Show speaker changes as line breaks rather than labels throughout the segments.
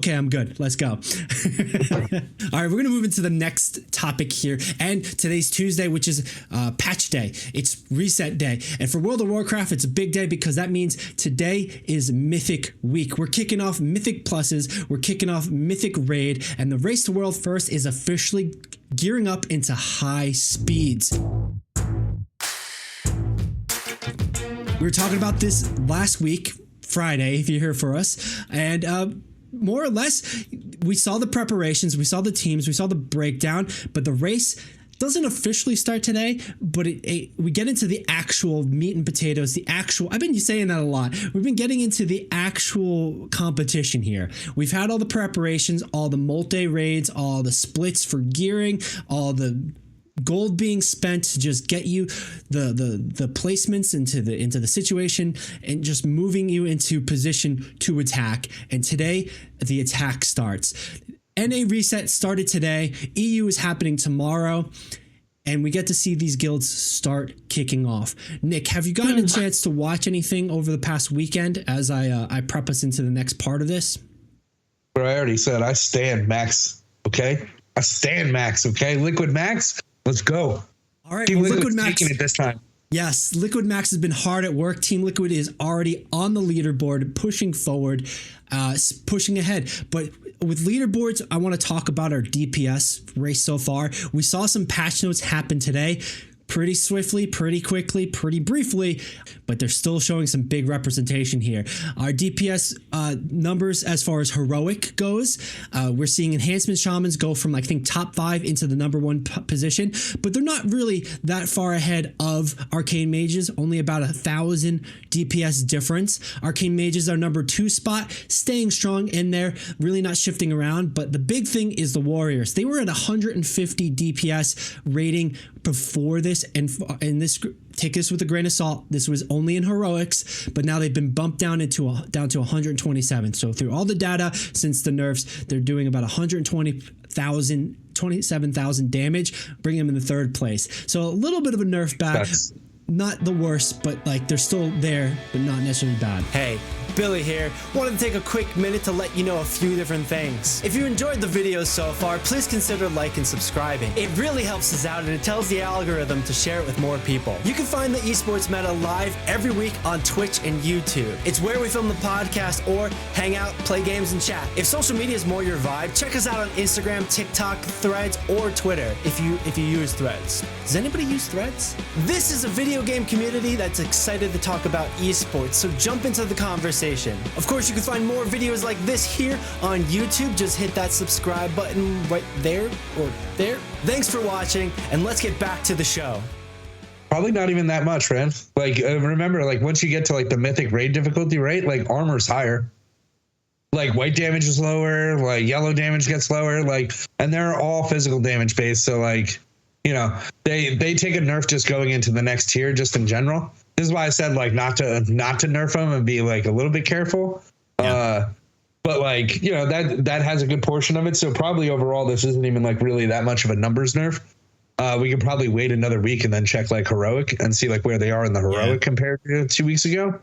Okay, I'm good. Let's go. All right, we're going to move into the next topic here. And today's Tuesday, which is patch day. It's reset day. And for World of Warcraft, it's a big day because that means today is Mythic Week. We're kicking off Mythic Pluses. We're kicking off Mythic Raid. And the Race to World First is officially gearing up into high speeds. We were talking about this last week, Friday, if you're here for us. And more or less, we saw the preparations, we saw the teams, we saw the breakdown, but the race doesn't officially start today, but we get into the actual meat and potatoes, I've been saying that a lot. We've been getting into the actual competition here. We've had all the preparations, all the multi-raids, all the splits for gearing, all the gold being spent to just get you the placements into the situation and just moving you into position to attack. And today the attack starts. NA reset started today. EU is happening tomorrow. And we get to see these guilds start kicking off. Nick, have you gotten a chance to watch anything over the past weekend as I prep us into the next part of this?
But I already said I stand Max, okay? I stand Max, okay? Liquid Max, let's go.
All right,
Team
well,
Liquid's
Liquid Max
taking it this time.
Yes, Liquid Max has been hard at work. Team Liquid is already on the leaderboard, pushing forward, pushing ahead. But with leaderboards, I want to talk about our DPS race so far. We saw some patch notes happen today. Pretty swiftly, pretty quickly, pretty briefly, but they're still showing some big representation here. Our DPS numbers as far as heroic goes, we're seeing enhancement shamans go from I think top 5 into the number 1 position, but they're not really that far ahead of arcane mages, only about 1,000 DPS difference. Arcane mages are number 2 spot, staying strong in there, really not shifting around. But the big thing is the warriors. They were at 150 DPS rating before this, and this, take this with a grain of salt, this was only in heroics, but now they've been bumped down to 127. So through all the data since the nerfs, they're doing about 27,000 damage, bringing them in the 3rd place. So a little bit of a nerf back. Not the worst, but like they're still there, but not necessarily bad.
Hey, Billy here. Wanted to take a quick minute to let you know a few different things. If you enjoyed the video so far, please consider liking and subscribing. It really helps us out and it tells the algorithm to share it with more people. You can find the Esports Meta live every week on Twitch and YouTube. It's where we film the podcast or hang out, play games, and chat. If social media is more your vibe, check us out on Instagram, TikTok, Threads, or Twitter if you use Threads. Does anybody use Threads? This is a video game community that's excited to talk about esports, so jump into the conversation. Of course, you can find more videos like this here on YouTube. Just hit that subscribe button right there or there. Thanks for watching, and let's get back to the show.
Probably not even that much, friend. Like, remember, like, once you get to like the mythic raid difficulty, right? Like, armor's higher. Like, white damage is lower, like yellow damage gets lower, like, and they're all physical damage based. So like, you know, they take a nerf just going into the next tier, just in general. This is why I said like not to nerf them and be like a little bit careful. Yeah. But like, you know, that has a good portion of it. So probably overall, this isn't even like really that much of a numbers nerf. We could probably wait another week and then check like heroic and see like where they are in the heroic compared to 2 weeks ago.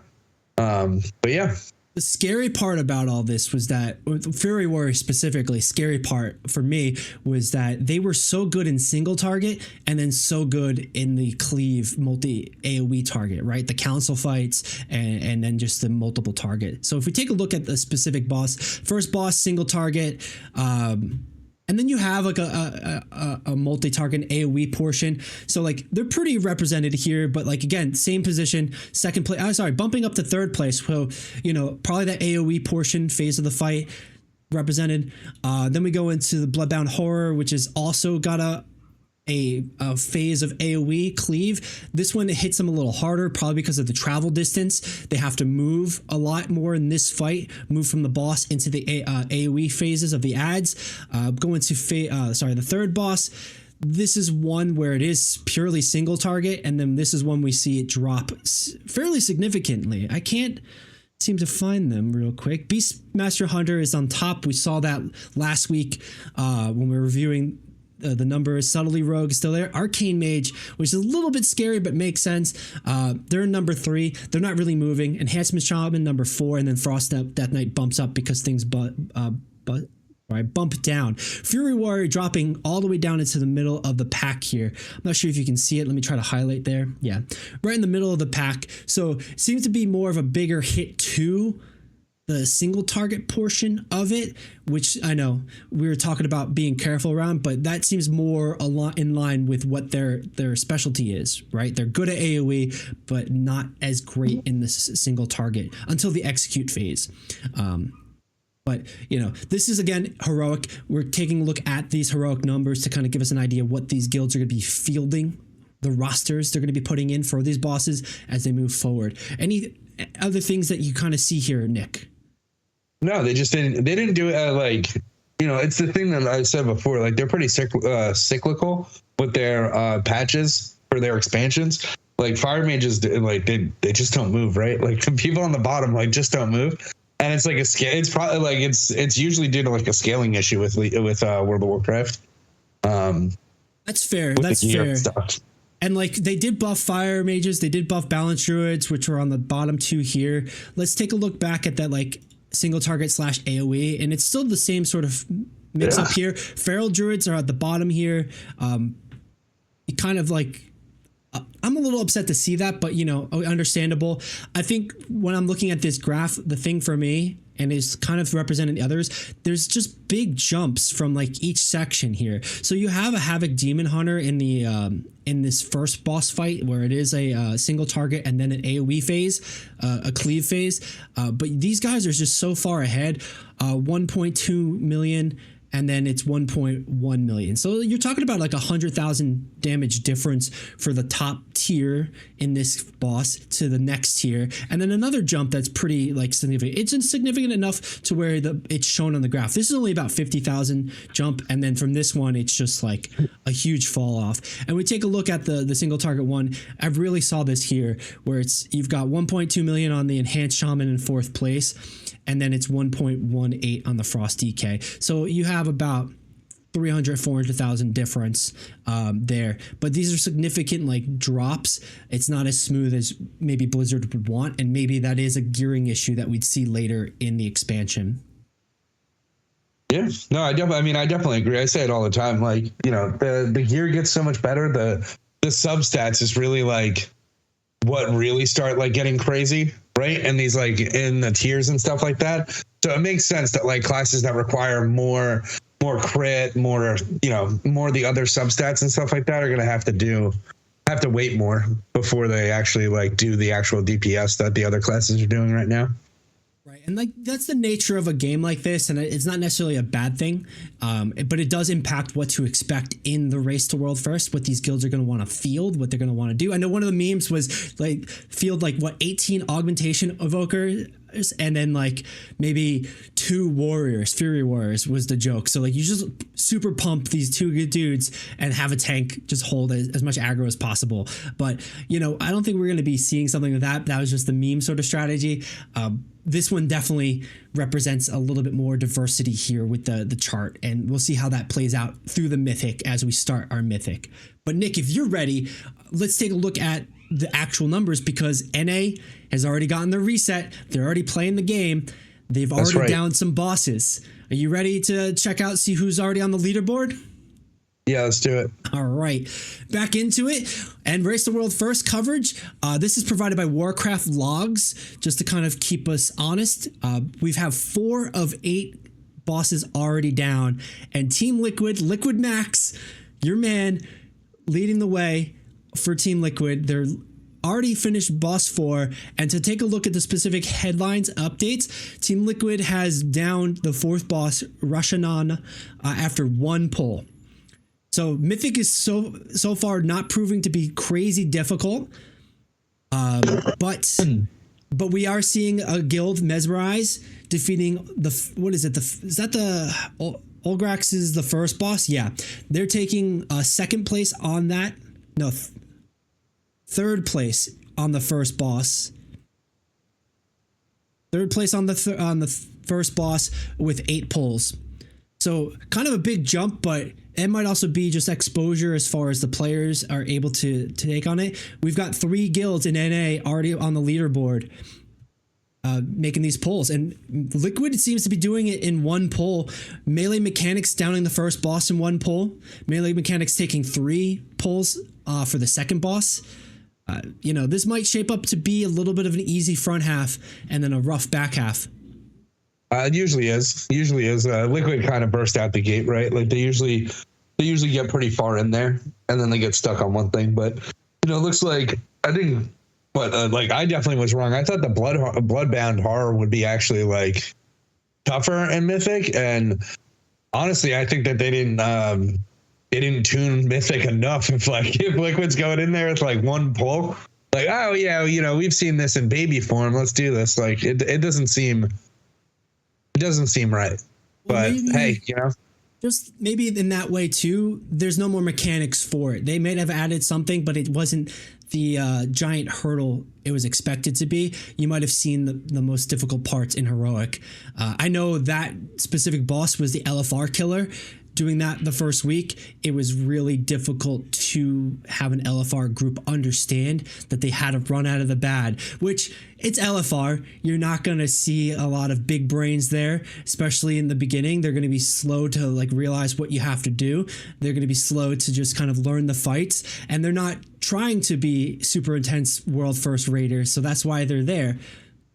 But yeah.
The scary part about all this was that, Fury Warrior specifically, scary part for me was that they were so good in single target and then so good in the cleave multi AoE target, right? The council fights and then just the multiple target. So if we take a look at the specific boss, first boss, single target, and then you have like a multi-target AoE portion. So like they're pretty represented here, but like again, same position, second place. Bumping up to 3rd place. So, you know, probably that AoE portion phase of the fight represented. Then we go into the Bloodbound Horror, which is also got a phase of AoE cleave. This one, it hits them a little harder, probably because of the travel distance. They have to move a lot more in this fight, move from the boss into the AoE phases of the ads. Go into the 3rd boss. This is one where it is purely single target, and then this is one we see it drop fairly significantly. I can't seem to find them real quick. Beastmaster Hunter is on top. We saw that last week when we were reviewing the number. Subtly Rogue is still there. Arcane Mage, which is a little bit scary, but makes sense. They're in number 3. They're not really moving. Enhancement Shaman, number 4. And then Frost Death Knight bumps up because things bump down. Fury Warrior dropping all the way down into the middle of the pack here. I'm not sure if you can see it. Let me try to highlight there. Yeah, right in the middle of the pack. So it seems to be more of a bigger hit to the single target portion of it, which I know we were talking about being careful around, but that seems more a lot in line with what their specialty is, right? They're good at AoE, but not as great in this single target until the execute phase. But, you know, this is, again, heroic. We're taking a look at these heroic numbers to kind of give us an idea of what these guilds are going to be fielding, the rosters they're going to be putting in for these bosses as they move forward. Any other things that you kind of see here, Nick?
No, they didn't do it like, you know, it's the thing that I said before, like they're pretty cyclical with their patches for their expansions. Like fire mages, like they just don't move, right? Like the people on the bottom, like just don't move. And it's like a scale. It's probably like it's usually due to like a scaling issue with World of Warcraft.
That's fair. That's fair. And like they did buff fire mages, they did buff balance druids, which were on the bottom two here. Let's take a look back at that like single target / AoE, and it's still the same sort of mix up here. Feral druids are at the bottom here. Kind of like. I'm a little upset to see that, but, you know, understandable. I think when I'm looking at this graph, the thing for me, and is kind of representing the others, there's just big jumps from like each section here. So you have a Havoc Demon Hunter in the in this first boss fight where it is a single target and then an AoE phase, a cleave phase. But these guys are just so far ahead, 1.2 million. And then it's 1.1 million. So you're talking about like 100,000 damage difference for the top tier in this boss to the next tier. And then another jump that's pretty like significant. It's insignificant enough to where it's shown on the graph. This is only about 50,000 jump. And then from this one, it's just like a huge fall off. And we take a look at the single target one. I really saw this here where you've got 1.2 million on the enhanced shaman in fourth place. And then it's 1.18 on the Frost DK. So you have about 400,000 difference there. But these are significant like drops. It's not as smooth as maybe Blizzard would want. And maybe that is a gearing issue that we'd see later in the expansion.
Yeah, no, I definitely agree. I say it all the time. Like, you know, the gear gets so much better. The substats is really like what really start like getting crazy, right? And these like in the tiers and stuff like that. So it makes sense that like classes that require more crit, more, you know, more the other substats and stuff like that are going to have to wait more before they actually like do the actual DPS that the other classes are doing right now.
Right. And like that's the nature of a game like this. And it's not necessarily a bad thing, but it does impact what to expect in the race to world first, what these guilds are going to want to field, what they're going to want to do. I know one of the memes was like field like 18 augmentation evokers and then like maybe 2 warriors, fury warriors was the joke. So like you just super pump these 2 good dudes and have a tank just hold as much aggro as possible. But, you know, I don't think we're going to be seeing something like that. That was just the meme sort of strategy. This one definitely represents a little bit more diversity here with the chart, and we'll see how that plays out through the Mythic as we start our Mythic. But Nick, if you're ready, let's take a look at the actual numbers because NA has already gotten their reset. They're already playing the game. They've already downed some bosses. Are you ready to check out, see who's already on the leaderboard?
Yeah, let's do it.
All right, back into it. And Race the World First coverage. This is provided by Warcraft Logs, just to kind of keep us honest. We have 4 of 8 bosses already down. And Team Liquid Max, your man, leading the way for Team Liquid. They're already finished boss 4. And to take a look at the specific headlines updates, Team Liquid has downed the 4th boss, Rashanan, after 1 pull. So Mythic is so far not proving to be crazy difficult, but we are seeing a guild Mesmerize defeating is that the Olgrax is the first boss? Yeah, they're taking second place on that. No, third place on the first boss. Third place on the first boss with 8 pulls. So kind of a big jump, but it might also be just exposure as far as the players are able to take on it. We've got 3 guilds in NA already on the leaderboard. making these pulls, and Liquid seems to be doing it in one pull. Melee Mechanics downing the first boss in one pull. Melee Mechanics taking 3 pulls for the second boss. This might shape up to be a little bit of an easy front half and then a rough back half.
It usually is. Liquid kind of burst out the gate, right? Like they usually get pretty far in there, and then they get stuck on one thing. But it looks like I definitely was wrong. I thought the Bloodbound horror would be actually like tougher in Mythic, and honestly, I think that they didn't tune Mythic enough. If Liquid's going in there with like one pull, like, oh yeah, we've seen this in baby form. Let's do this. Like it doesn't seem right. But hey,
just maybe in that way too, there's no more mechanics for it. They may have added something, but it wasn't the giant hurdle it was expected to be. You might have seen the most difficult parts in Heroic. I know that specific boss was the LFR killer. Doing that the first week, it was really difficult to have an LFR group understand that they had to run out of the bad, which it's LFR. You're not going to see a lot of big brains there, especially in the beginning. They're going to be slow to realize what you have to do. They're going to be slow to just kind of learn the fights, and they're not trying to be super intense world first raiders. So that's why they're there.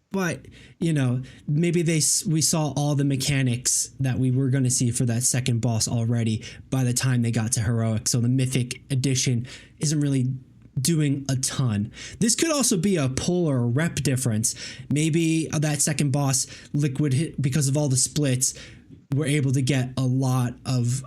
But, maybe we saw all the mechanics that we were going to see for that second boss already by the time they got to Heroic. So the Mythic edition isn't really doing a ton. This could also be a pull or a rep difference. Maybe that second boss, Liquid, hit because of all the splits, were able to get a lot of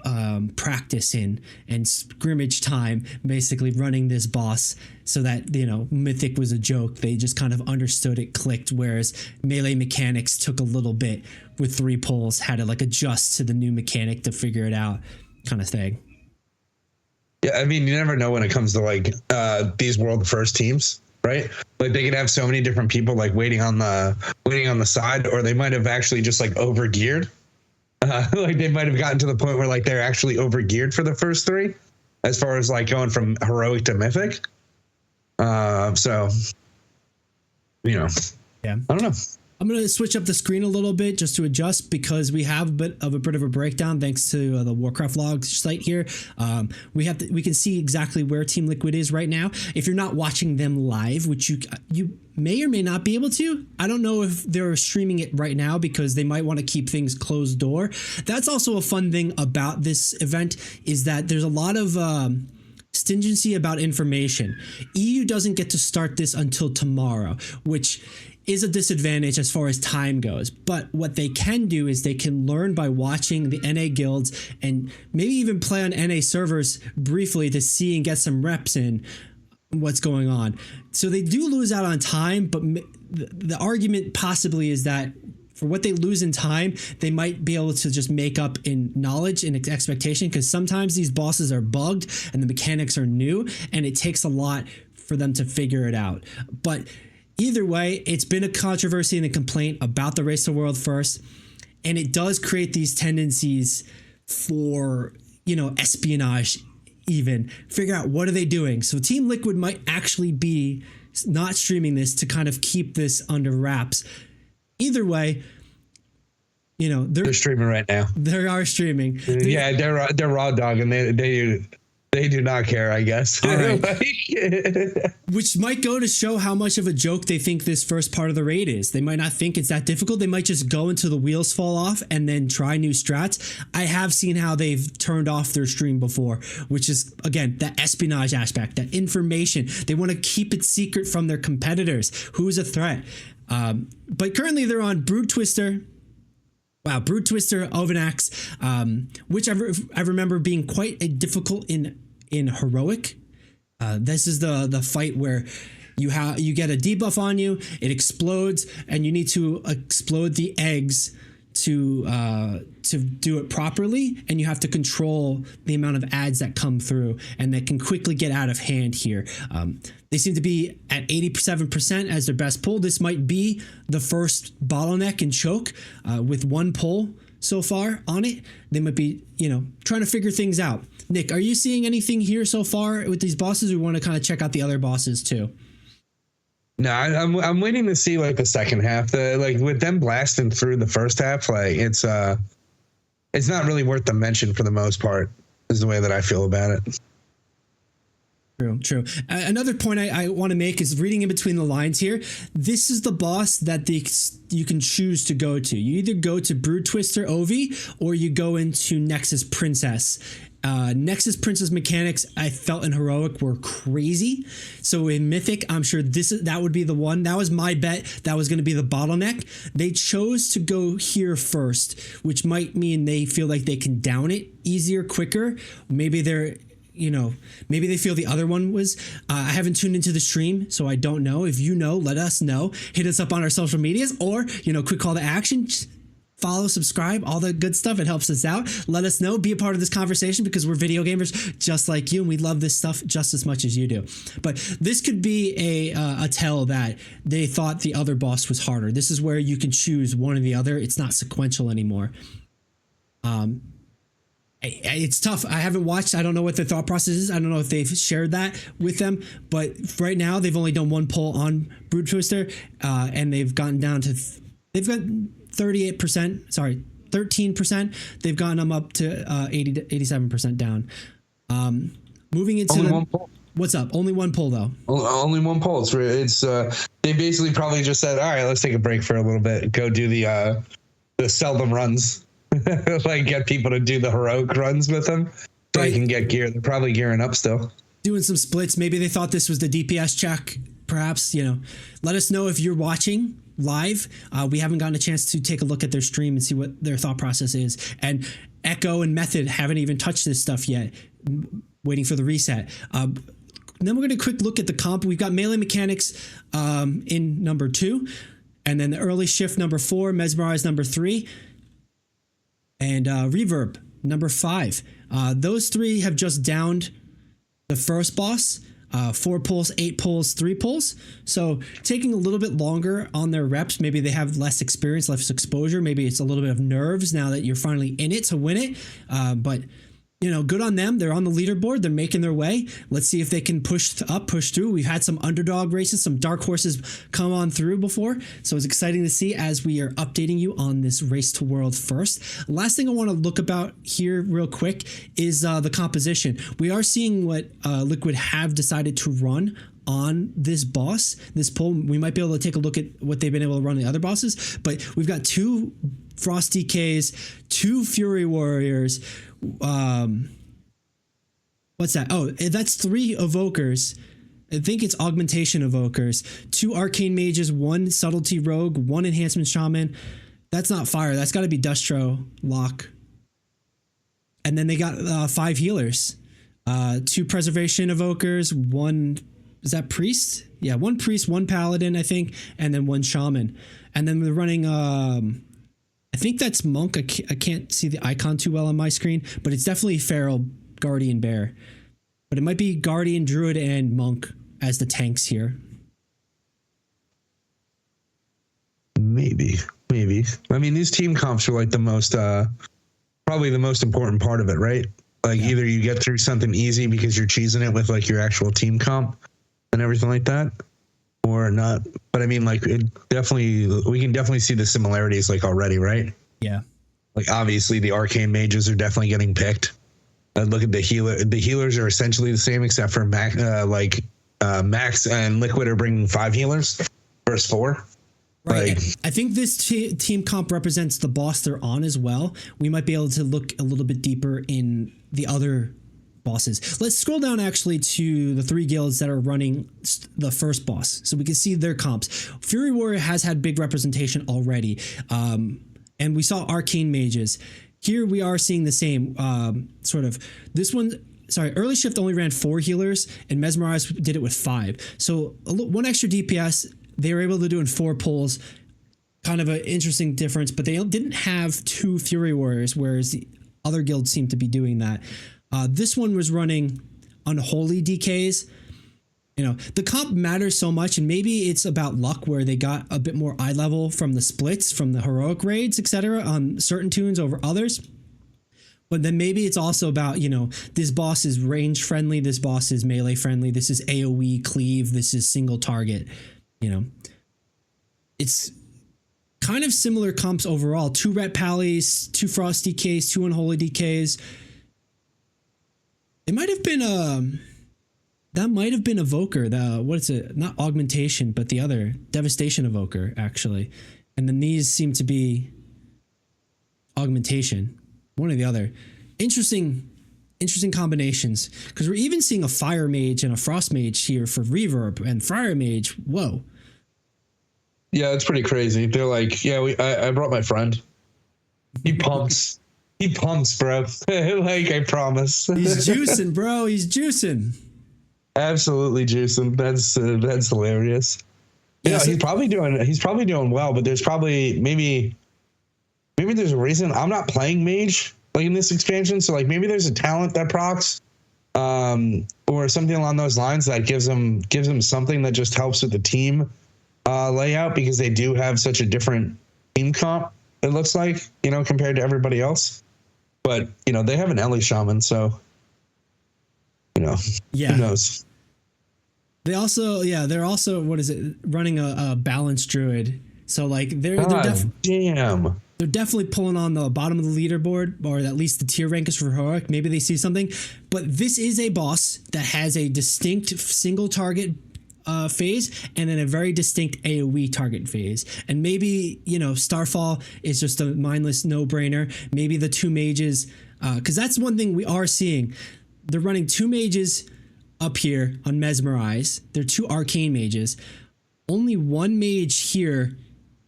practice in and scrimmage time basically running this boss, so that Mythic was a joke. They just kind of understood it, clicked, whereas Melee Mechanics took a little bit with 3 pulls, had to adjust to the new mechanic to figure it out, kind of thing.
Yeah, I mean, you never know when it comes to these world first teams, right? Like they could have so many different people waiting on the side, or they might have actually just over geared. They might have gotten to the point where they're actually over geared for the first 3, as far as going from Heroic to Mythic. So
yeah,
I don't know.
I'm going to switch up the screen a little bit just to adjust, because we have a bit of a breakdown thanks to the Warcraft logs site here. We can see exactly where Team Liquid is right now. If you're not watching them live, which you may or may not be able to, I don't know if they're streaming it right now because they might want to keep things closed door. That's also a fun thing about this event, is that there's a lot of stringency about information. EU doesn't get to start this until tomorrow, which is a disadvantage as far as time goes. But what they can do is they can learn by watching the NA guilds and maybe even play on NA servers briefly to see and get some reps in what's going on. So they do lose out on time, but the argument possibly is that for what they lose in time, they might be able to just make up in knowledge and expectation, because sometimes these bosses are bugged and the mechanics are new, and it takes a lot for them to figure it out. But either way, it's been a controversy and a complaint about the Race to World First, and it does create these tendencies for, espionage, even figure out what are they doing. So Team Liquid might actually be not streaming this to kind of keep this under wraps. Either way, they're streaming right now. They are streaming.
Yeah, they're raw dog, and they do not care, I guess.
All right. Which might go to show how much of a joke they think this first part of the raid is. They might not think it's that difficult. They might just go until the wheels fall off and then try new strats. I have seen how they've turned off their stream before, which is, again, that espionage aspect, that information. They want to keep it secret from their competitors. Who's a threat? But currently they're on Brood Twister. Wow, Brood Twister, Ovanax, which I remember being quite difficult in Heroic. This is the fight where you get a debuff on you, it explodes, and you need to explode the eggs to do it properly, and you have to control the amount of ads that come through, and that can quickly get out of hand here. They seem to be at 87% as their best pull. This might be the first bottleneck and choke with one pull so far on it. They might be, trying to figure things out. Nick, are you seeing anything here so far with these bosses? We want to kind of check out the other bosses too.
No, I'm waiting to see like the second half. Like with them blasting through the first half, like it's not really worth the mention for the most part. Is the way that I feel about it.
True. Another point I want to make is reading in between the lines here. This is the boss that you can choose to go to. You either go to Brood Twister Ovi or you go into Nexus Princess. Nexus Princess mechanics I felt in Heroic were crazy. So in Mythic, I'm sure that would be the one. That was my bet. That was going to be the bottleneck. They chose to go here first, which might mean they feel like they can down it easier, quicker. Maybe maybe they feel the other one was. I haven't tuned into the stream, so I don't know. If you know, let us know. Hit us up on our social medias, or quick call to action. Follow, subscribe, all the good stuff. It helps us out. Let us know. Be a part of this conversation because we're video gamers just like you, and we love this stuff just as much as you do. But this could be a tell that they thought the other boss was harder. This is where you can choose one or the other. It's not sequential anymore. It's tough. I haven't watched. I don't know what the thought process is. I don't know if they've shared that with them. But right now, they've only done one poll on Brood Twister, and they've gotten down to. They've got 38%. Sorry, 13%. They've gotten them up to 80 to 87% down. Moving into
only one poll.
What's up? Only one poll though.
Only one poll. It's they basically probably just said, all right, let's take a break for a little bit. Go do the seldom runs. Like get people to do the heroic runs with them so they can get gear. They're probably gearing up still. Doing
some splits. Maybe they thought this was the DPS check. Perhaps, let us know if you're watching live. We haven't gotten a chance to take a look at their stream and see what their thought process is. And Echo and Method haven't even touched this stuff yet. Waiting for the reset. Then we're going to quick look at the comp. We've got melee mechanics in number 2. And then the early shift number 4. Mesmerize number 3. And Reverb, number 5. Those 3 have just downed the first boss. 4 pulls, 8 pulls, 3 pulls. So taking a little bit longer on their reps. Maybe they have less experience, less exposure. Maybe it's a little bit of nerves now that you're finally in it to win it. But good on them. They're on the leaderboard. They're making their way. Let's see if they can push through. We've had some underdog races, some dark horses come on through before. So it's exciting to see as we are updating you on this race to world first. Last thing I want to look about here real quick is the composition. We are seeing what Liquid have decided to run on this boss, this poll. We might be able to take a look at what they've been able to run on the other bosses, but we've got 2 Frost DKs, 2 Fury Warriors. What's that? Oh, that's 3 Evokers. I think it's Augmentation Evokers. 2 Arcane Mages, 1 Subtlety Rogue, 1 Enhancement Shaman. That's not fire. That's got to be Dustro Lock. And then they got 5 healers. 2 Preservation Evokers, 1... Is that Priest? Yeah, 1 Priest, 1 Paladin, I think, and then 1 Shaman. And then we're running... I think that's Monk. I can't see the icon too well on my screen, but it's definitely Feral, Guardian, Bear. But it might be Guardian, Druid, and Monk as the tanks here.
Maybe. I mean, these team comps are like the most, probably the most important part of it, right? Like either you get through something easy because you're cheesing it with like your actual team comp and everything like that, or not. But I mean, like we can definitely see the similarities like already, right?
Yeah.
Like obviously the arcane mages are definitely getting picked. Look at the healer. The healers are essentially the same except for Max and Liquid are bringing 5 healers versus 4.
Right. Like, I think this team comp represents the boss they're on as well. We might be able to look a little bit deeper in the other bosses. Let's scroll down actually to the 3 guilds that are running the first boss so we can see their comps. Fury Warrior has had big representation already. And we saw Arcane Mages. Here we are seeing the same sort of. This one, sorry, Early Shift only ran 4 healers and Mesmerize did it with 5. So 1 extra DPS. They were able to do in 4 pulls. Kind of an interesting difference, but they didn't have 2 Fury Warriors, whereas the other guilds seem to be doing that. This one was running Unholy DKs. The comp matters so much, and maybe it's about luck where they got a bit more eye level from the splits, from the heroic raids, etc. on certain tunes over others. But then maybe it's also about, this boss is range friendly, this boss is melee friendly, this is AoE cleave, this is single target. you know, it's kind of similar comps overall. 2 Ret Pallies, 2 Frost DKs, 2 Unholy DKs. It might have been that might have been Evoker. What is it? Not Augmentation, but the other Devastation Evoker, actually. And then these seem to be Augmentation, one or the other. Interesting combinations, because we're even seeing a Fire Mage and a Frost Mage here for Reverb, and Fire Mage. Whoa.
Yeah, it's pretty crazy. They're like, yeah, I brought my friend. He pumps. He pumps, bro. Like, I promise.
He's juicing, bro. He's juicing.
Absolutely juicing. That's hilarious. Yeah, he's probably doing well, but there's probably maybe there's a reason I'm not playing mage like in this expansion. So like maybe there's a talent that procs, or something along those lines that gives them something that just helps with the team layout, because they do have such a different team comp, it looks like, you know, compared to everybody else. But, you know, they have an Ellie Shaman, so, you know,
yeah.
Who knows?
They're also, what is it, running a balanced druid. So like they're definitely pulling on the bottom of the leaderboard, or at least the tier rank is for heroic. Maybe they see something, but this is a boss that has a distinct single target phase and then a very distinct AoE target phase. And maybe, you know, Starfall is just a mindless no-brainer. Maybe the 2 mages, because that's one thing we are seeing. They're running 2 mages up here on Mesmerize. They're 2 arcane mages. Only 1 mage here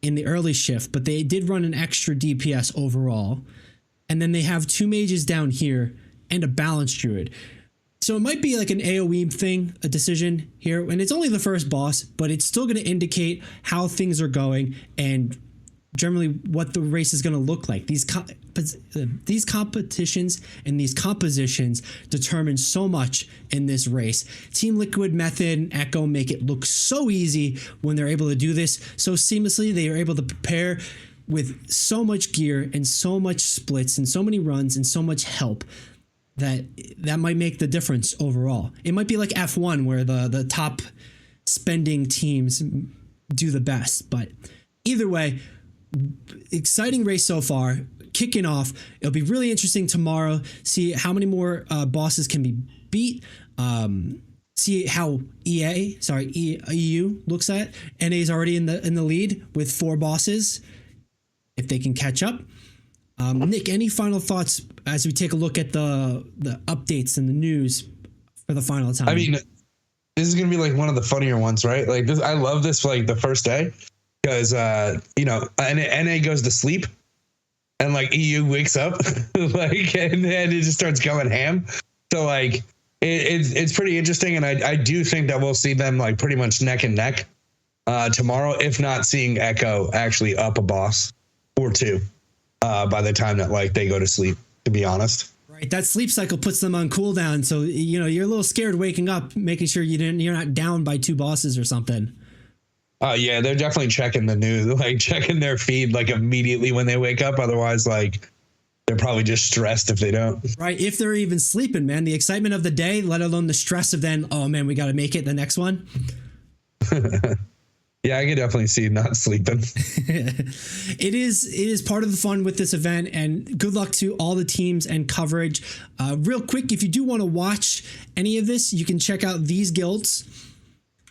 in the early shift, but they did run an extra DPS overall. And then they have 2 mages down here and a balanced druid. So it might be like an AoE thing, a decision here, and it's only the first boss, but it's still going to indicate how things are going and generally what the race is going to look like. These competitions and these compositions determine so much in this race. Team Liquid, Method, and Echo make it look so easy when they're able to do this so seamlessly. They are able to prepare with so much gear and so much splits and so many runs and so much help that might make the difference overall. It might be like F1 where the top spending teams do the best, but either way, exciting race so far, kicking off. It'll be really interesting tomorrow, see how many more bosses can be beat, see how EU looks at. NA is already in the lead with 4 bosses, if they can catch up. Nick, any final thoughts as we take a look at the updates and the news for the final time?
I mean, this is gonna be like one of the funnier ones, right? Like this, I love this for like the first day, because you know, NA goes to sleep and like EU wakes up, like, and then it just starts going ham. So like it's pretty interesting, and I do think that we'll see them like pretty much neck and neck tomorrow, if not seeing Echo actually up a boss or 2 by the time that like they go to sleep, to be honest.
Right, that sleep cycle puts them on cooldown, so you know you're a little scared waking up, making sure you're not down by 2 bosses or something.
Yeah, they're definitely checking the news, like checking their feed like immediately when they wake up. Otherwise, like they're probably just stressed if they don't.
Right, if they're even sleeping, man. The excitement of the day, let alone the stress of then, oh man, we got to make it the next one.
Yeah, I can definitely see not sleeping.
It is part of the fun with this event, and good luck to all the teams and coverage. Real quick, if you do want to watch any of this, you can check out these guilds.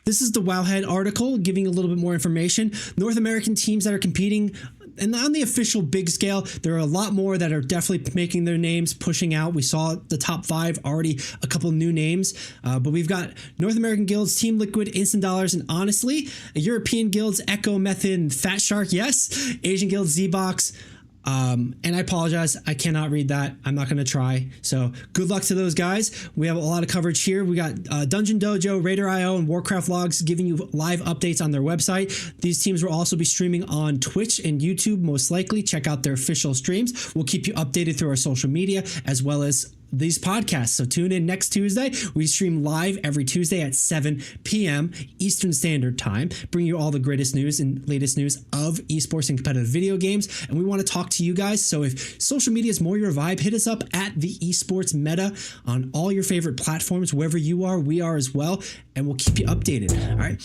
This is the Wowhead article giving a little bit more information. North American teams that are competing, and on the official big scale, there are a lot more that are definitely making their names, pushing out. We saw the top 5 already, a couple new names, but we've got North American guilds, Team Liquid, Instant Dollars, and honestly, European guilds, Echo, Method, and Fat Shark, yes. Asian guilds, Z-Box. And I apologize, I cannot read that. I'm not going to try. So good luck to those guys. We have a lot of coverage here. We got Dungeon Dojo, Raider.io, and Warcraft Logs giving you live updates on their website. These teams will also be streaming on Twitch and YouTube, most likely. Check out their official streams. We'll keep you updated through our social media as well as these podcasts. So tune in next Tuesday. We stream live every Tuesday at 7 p.m. Eastern Standard Time, bring you all the greatest news and latest news of esports and competitive video games. And we want to talk to you guys. So if social media is more your vibe, hit us up at the Esports Meta on all your favorite platforms. Wherever you are, we are as well. And we'll keep you updated. All right.